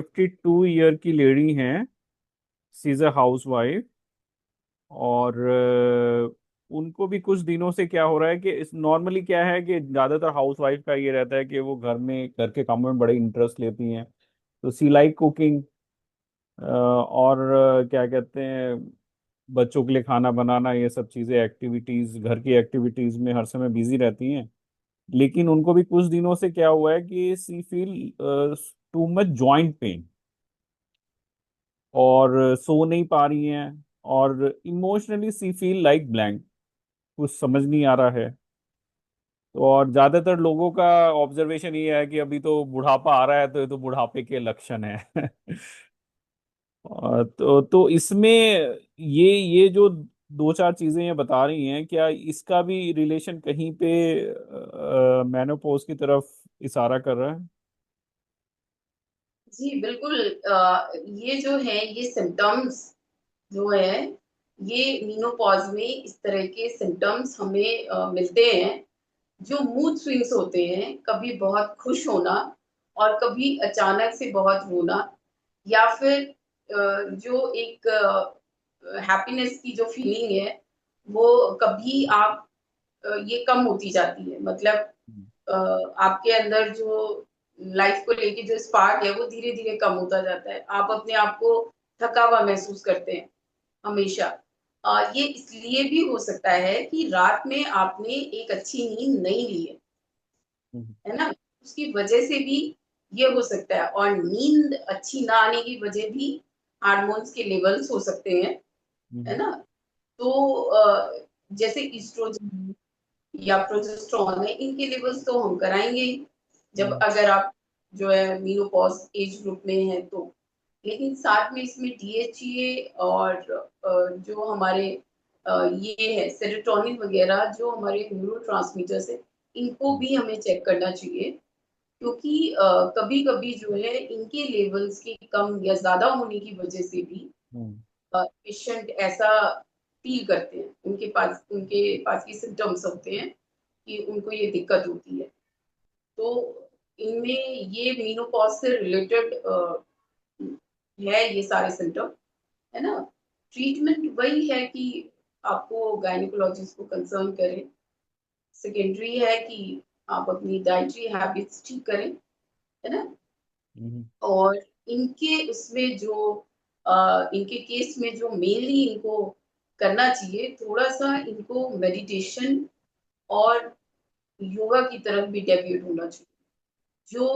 52 year की lady हैं। सी is a house wife. और उनको भी कुछ दिनों से क्या हो रहा है कि इस नॉर्मली क्या है कि ज्यादातर हाउस वाइफ का ये रहता है कि वो घर के कामों में बड़े इंटरेस्ट लेती हैं। तो सी लाइक कुकिंग, और क्या कहते हैं, बच्चों के लिए खाना बनाना, ये सब चीजें, एक्टिविटीज, घर की एक्टिविटीज में हर समय बिजी रहती हैं। लेकिन उनको भी कुछ दिनों से क्या हुआ है कि she feel too much joint pain, और सो नहीं पा रही हैं। और emotionally she feel like blank, कुछ समझ नहीं आ रहा है। तो और ज्यादातर लोगों का ऑब्जर्वेशन ये है कि अभी तो बुढ़ापा आ रहा है, तो ये तो बुढ़ापे के लक्षण है। तो इसमें ये जो दो चार चीजें ये बता रही हैं, क्या इसका भी रिलेशन कहीं पे मेनोपॉज की तरफ इशारा कर रहा है? जी बिल्कुल। ये जो है, ये सिम्टम्स जो है, ये मीनोपॉज में इस तरह के सिम्टम्स हमें मिलते हैं। जो मूड स्विंग्स होते हैं, कभी बहुत खुश होना और कभी अचानक से बहुत रोना, या फिर जो एक हैप्पीनेस की जो फीलिंग है, वो कभी आप ये कम होती जाती है। मतलब आपके अंदर जो लाइफ को लेके जो स्पार्क है, वो धीरे धीरे कम होता जाता है। आप अपने आप को थका हुआ महसूस करते हैं हमेशा। ये इसलिए भी हो सकता है कि रात में आपने एक अच्छी नींद नहीं ली हम्म। है ना? उसकी वजह से भी ये हो सकता है। और नींद अच्छी ना आने की वजह भी हार्मोन्स के लेवल्स हो सकते हैं, है हम्म। ना? तो जैसे एस्ट्रोजन या प्रोजेस्टेरॉन है, इनके लेवल्स तो हम कराएंगे ही, जब हम्म। अगर आप जो है मेनोपॉज एज ग्रुप में है तो। लेकिन साथ में इसमें डीएचए और जो हमारे ये है सेरोटोनिन वगैरह, जो हमारे न्यूरोट्रांसमीटर्स है, इनको हम्म। भी हमें चेक करना चाहिए। क्योंकि कभी कभी जो है इनके लेवल्स की कम या ज्यादा होने की वजह से भी हम्म। पेशेंट ऐसा फील करते हैं, उनके पास ये सिम्टम्स होते हैं कि उनको ये दिक्कत होती है। तो इनमें ये मेनोपॉज से रिलेटेड है ये सारे सिम्टम, है ना? ट्रीटमेंट वही है कि आपको गायनिकोलॉजिस्ट को कंसर्न करें। सेकेंडरी है कि आप अपनी डाइटरी हैबिट्स ठीक करें, है ना? हम्म। और इनके उसमें जो इनके केस में जो मेनली इनको करना चाहिए, थोड़ा सा इनको मेडिटेशन और योगा की तरफ भी डेविएट होना चाहिए। जो